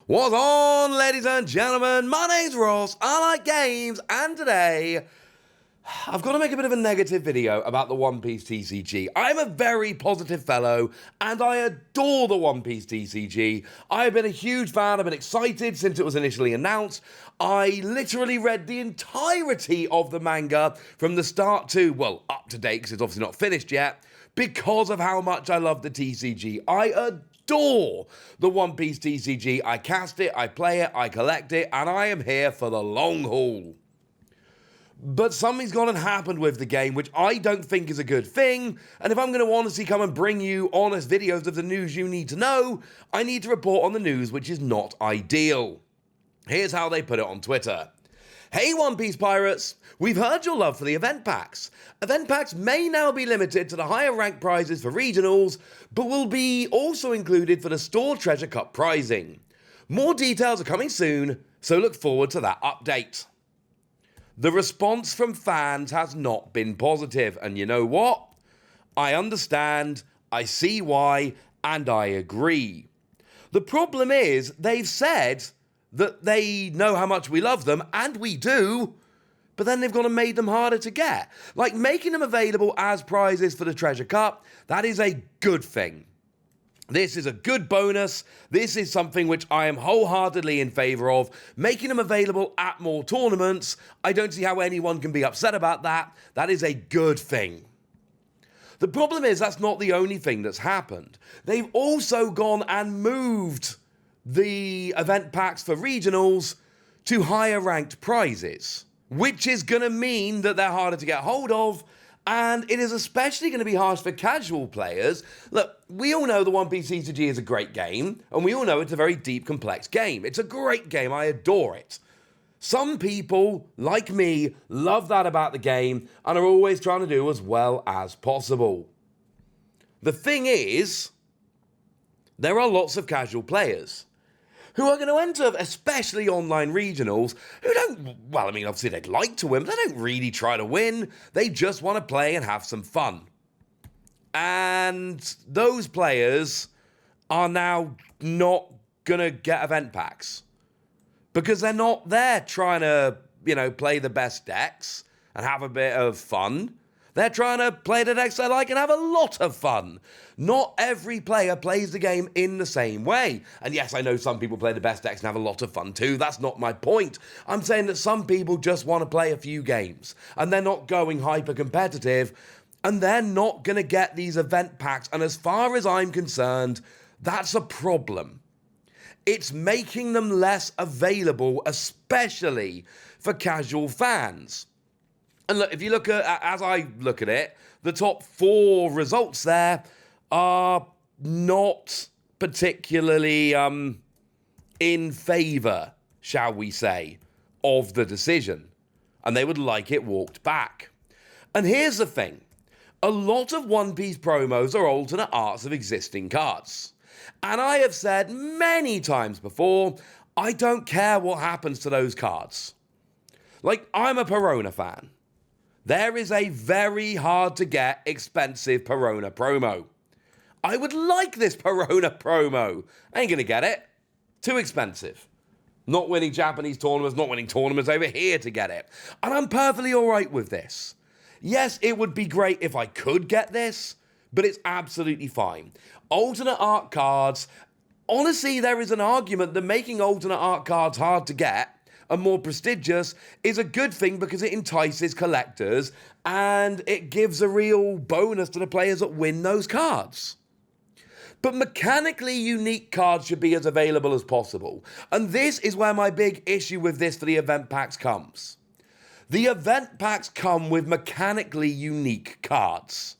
What's on, ladies and gentlemen? My name's Ross, I like games, and today I've got to make a bit of a negative video about the One Piece TCG. I'm a very positive fellow, and I adore the One Piece TCG. I've been a huge fan, I've been excited since it was initially announced. I literally read the entirety of the manga from the start to, well, up to date, because it's obviously not finished yet, because of how much I love the TCG. I adore the One Piece TCG. I cast it, I play it, I collect it, and I am here for the long haul. But something's gone and happened with the game, which I don't think is a good thing, and if I'm going to honestly come and bring you honest videos of the news you need to know, I need to report on the news which is not ideal. Here's how they put it on Twitter. Hey One Piece Pirates, we've heard your love for the event packs. Event packs may now be limited to the higher rank prizes for regionals, but will be also included for the store treasure cup prizing. More details are coming soon, so look forward to that update. The response from fans has not been positive, and you know what? I understand, I see why, and I agree. The problem is, they've said that they know how much we love them, and we do, but then they've gone and made them harder to get. Like, making them available as prizes for the Treasure Cup, that is a good thing. This is a good bonus. This is something which I am wholeheartedly in favour of. Making them available at more tournaments, I don't see how anyone can be upset about that. That is a good thing. The problem is that's not the only thing that's happened. They've also gone and moved the event packs for regionals to higher ranked prizes, which is going to mean that they're harder to get hold of, and it is especially going to be harsh for casual players. Look, we all know the One Piece TCG is a great game, and we all know it's a very deep, complex game. It's a great game, I adore it. Some people, like me, love that about the game and are always trying to do as well as possible. The thing is, there are lots of casual players who are going to enter, especially online regionals, who don't, well, I mean, obviously they'd like to win, but they don't really try to win. They just want to play and have some fun. And those players are now not going to get event packs because they're not there trying to, play the best decks and have a bit of fun. They're trying to play the decks they like and have a lot of fun. Not every player plays the game in the same way. And yes, I know some people play the best decks and have a lot of fun too. That's not my point. I'm saying that some people just want to play a few games and they're not going hyper competitive and they're not going to get these event packs. And as far as I'm concerned, that's a problem. It's making them less available, especially for casual fans. And look, if you look at, as I look at it, the top 4 results there are not particularly in favour, shall we say, of the decision. And they would like it walked back. And here's the thing. A lot of One Piece promos are alternate arts of existing cards. And I have said many times before, I don't care what happens to those cards. Like, I'm a Perona fan. There is a very hard to get, expensive Perona promo. I would like this Perona promo. I ain't gonna get it. Too expensive. Not winning Japanese tournaments, not winning tournaments over here to get it. And I'm perfectly alright with this. Yes, it would be great if I could get this, but it's absolutely fine. Alternate art cards, honestly, there is an argument that making alternate art cards hard to get and more prestigious is a good thing because it entices collectors and it gives a real bonus to the players that win those cards. But mechanically unique cards should be as available as possible. And this is where my big issue with this for the event packs comes. The event packs come with mechanically unique cards.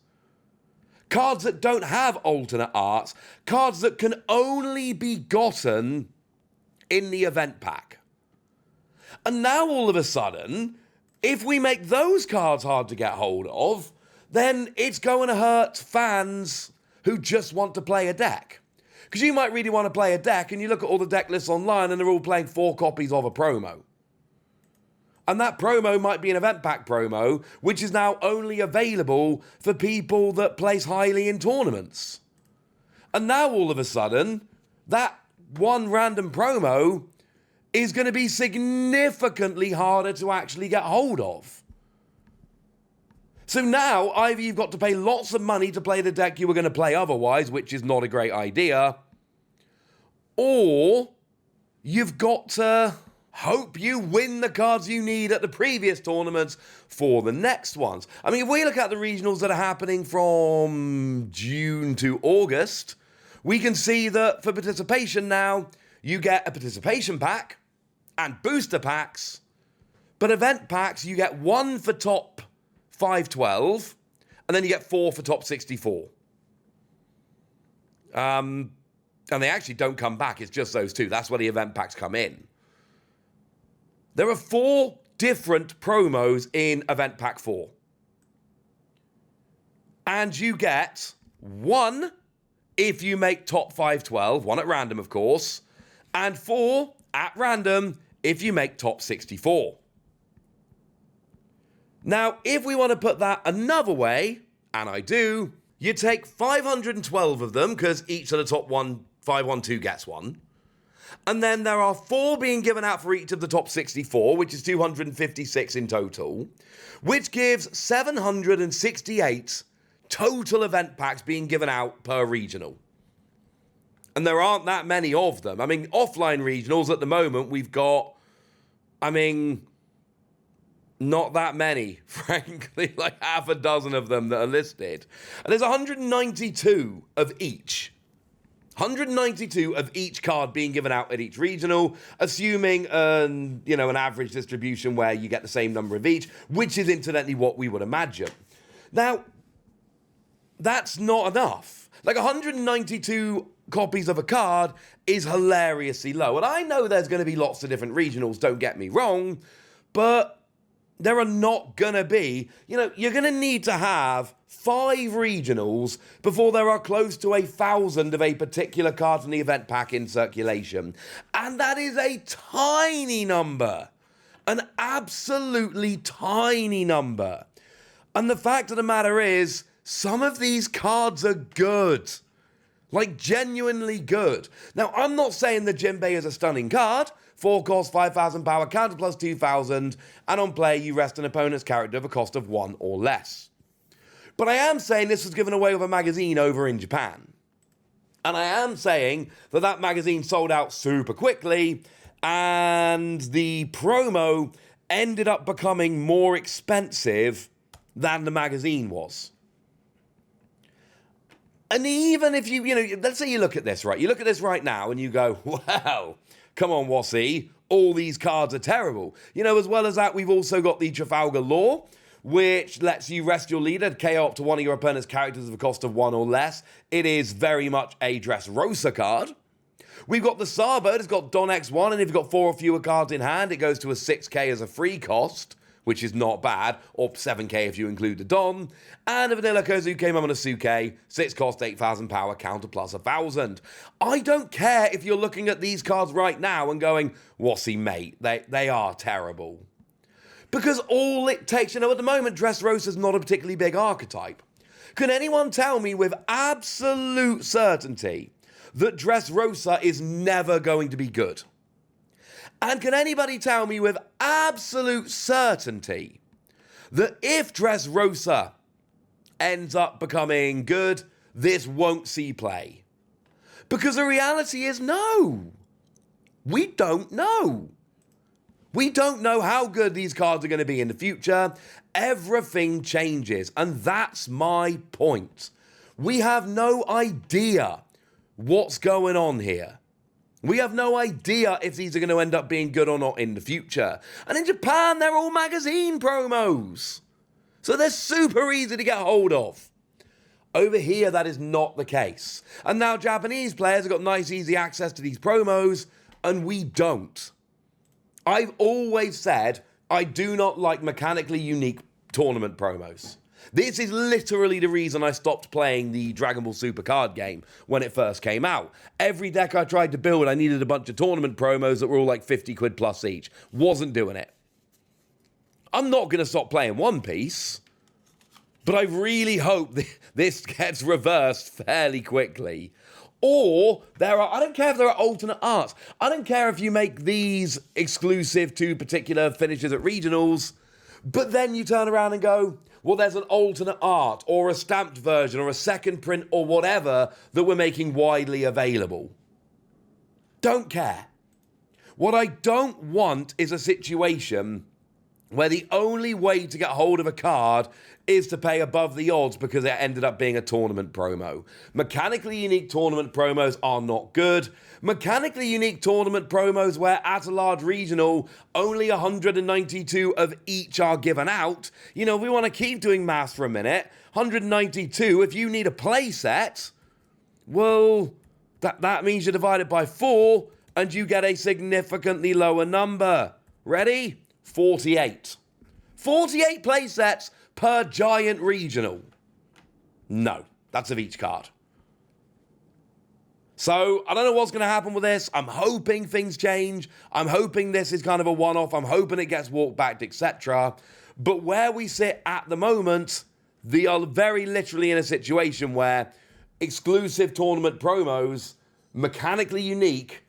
Cards that don't have alternate arts, cards that can only be gotten in the event pack. And now all of a sudden, if we make those cards hard to get hold of, then it's going to hurt fans who just want to play a deck. Because you might really want to play a deck and you look at all the deck lists online and they're all playing 4 copies of a promo. And that promo might be an event pack promo, which is now only available for people that place highly in tournaments. And now all of a sudden, that one random promo is going to be significantly harder to actually get hold of. So now, either you've got to pay lots of money to play the deck you were going to play otherwise, which is not a great idea, or you've got to hope you win the cards you need at the previous tournaments for the next ones. I mean, if we look at the regionals that are happening from June to August, we can see that for participation now, you get a participation pack and booster packs, but event packs, you get one for top 512, and then you get 4 for top 64. And they actually don't come back, it's just those 2. That's where the event packs come in. There are 4 different promos in event pack 4. And you get 1 if you make top 512, 1 at random, of course, and 4 at random if you make top 64. Now, if we want to put that another way, and I do, you take 512 of them, because each of the top 512 gets 1. And then there are 4 being given out for each of the top 64, which is 256 in total, which gives 768 total event packs being given out per regional. And there aren't that many of them. I mean, offline regionals at the moment, we've got, not that many, frankly, like half a dozen of them that are listed. And there's 192 of each. 192 of each card being given out at each regional, assuming an average distribution where you get the same number of each, which is incidentally what we would imagine. Now, that's not enough. Like 192 copies of a card is hilariously low. And I know there's going to be lots of different regionals, don't get me wrong, but there are not going to be, you're going to need to have 5 regionals before there are close to 1,000 of a particular card from the event pack in circulation. And that is a tiny number. An absolutely tiny number. And the fact of the matter is, some of these cards are good. Like, genuinely good. Now, I'm not saying the Jinbei is a stunning card. 4 cost, 5,000 power, counter plus 2,000, and on play you rest an opponent's character of a cost of 1 or less. But I am saying this was given away with a magazine over in Japan. And I am saying that that magazine sold out super quickly, and the promo ended up becoming more expensive than the magazine was. And even if let's say you look at this, right? You look at this right now and you go, wow, come on, Wassy, all these cards are terrible. As well as that, we've also got the Trafalgar Law, which lets you rest your leader, KO up to one of your opponent's characters of a cost of 1 or less. It is very much a Dressrosa card. We've got the Starbird, it's got Don X1, and if you've got 4 or fewer cards in hand, it goes to a 6k as a free cost, which is not bad, or 7k if you include the Don. And the Vanilla Kozuke Momonosuke, 6 cost, 8,000 power, counter plus 1,000. I don't care if you're looking at these cards right now and going, Wassy, mate, they are terrible. Because all it takes, at the moment, Dressrosa's not a particularly big archetype. Can anyone tell me with absolute certainty that Dressrosa is never going to be good? And can anybody tell me with absolute certainty that if Dressrosa ends up becoming good, this won't see play? Because the reality is no. We don't know. We don't know how good these cards are going to be in the future. Everything changes, and that's my point. We have no idea what's going on here. We have no idea if these are going to end up being good or not in the future. And in Japan, they're all magazine promos. So they're super easy to get hold of. Over here, that is not the case. And now Japanese players have got nice, easy access to these promos, and we don't. I've always said I do not like mechanically unique tournament promos. This is literally the reason I stopped playing the Dragon Ball Super card game when it first came out. Every deck I tried to build, I needed a bunch of tournament promos that were all like 50 quid plus each. Wasn't doing it. I'm not going to stop playing One Piece, but I really hope this gets reversed fairly quickly. Or I don't care if there are alternate arts. I don't care if you make these exclusive to particular finishes at regionals, but then you turn around and go, well, there's an alternate art or a stamped version or a second print or whatever that we're making widely available. Don't care. What I don't want is a situation where the only way to get hold of a card is to pay above the odds because it ended up being a tournament promo. Mechanically unique tournament promos are not good. Mechanically unique tournament promos where at a large regional, only 192 of each are given out. You know, we want to keep doing maths for a minute. 192, if you need a play set, well, that means you divide it by 4 and you get a significantly lower number. Ready? 48. 48 play sets per giant regional. No, that's of each card. So, I don't know what's going to happen with this. I'm hoping things change. I'm hoping this is kind of a one-off. I'm hoping it gets walked back, etc. But where we sit at the moment, they are very literally in a situation where exclusive tournament promos, mechanically unique,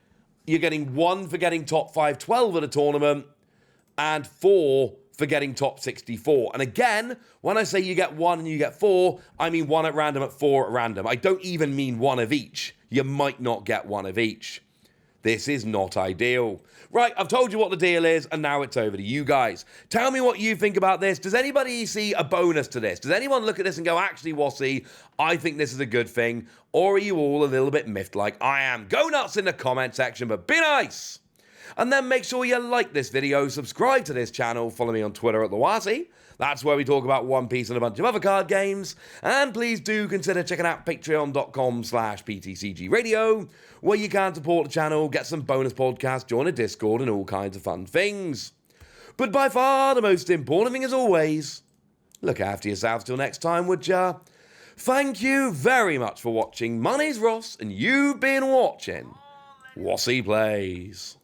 you're getting 1 for getting top 512 at a tournament, and 4 for getting top 64. And again, when I say you get 1 and you get 4, I mean 1 at random at 4 at random. I don't even mean 1 of each. You might not get 1 of each. This is not ideal. Right, I've told you what the deal is, and now it's over to you guys. Tell me what you think about this. Does anybody see a bonus to this? Does anyone look at this and go, actually, Wassy, I think this is a good thing? Or are you all a little bit miffed like I am? Go nuts in the comment section, but be nice! And then make sure you like this video, subscribe to this channel, follow me on Twitter at @TheWassy. That's where we talk about One Piece and a bunch of other card games. And please do consider checking out patreon.com/PTCG Radio, where you can support the channel, get some bonus podcasts, join a Discord, and all kinds of fun things. But by far the most important thing, as always, look after yourselves till next time, would ya? Thank you very much for watching. My name's Ross, and you've been watching Wassy Plays.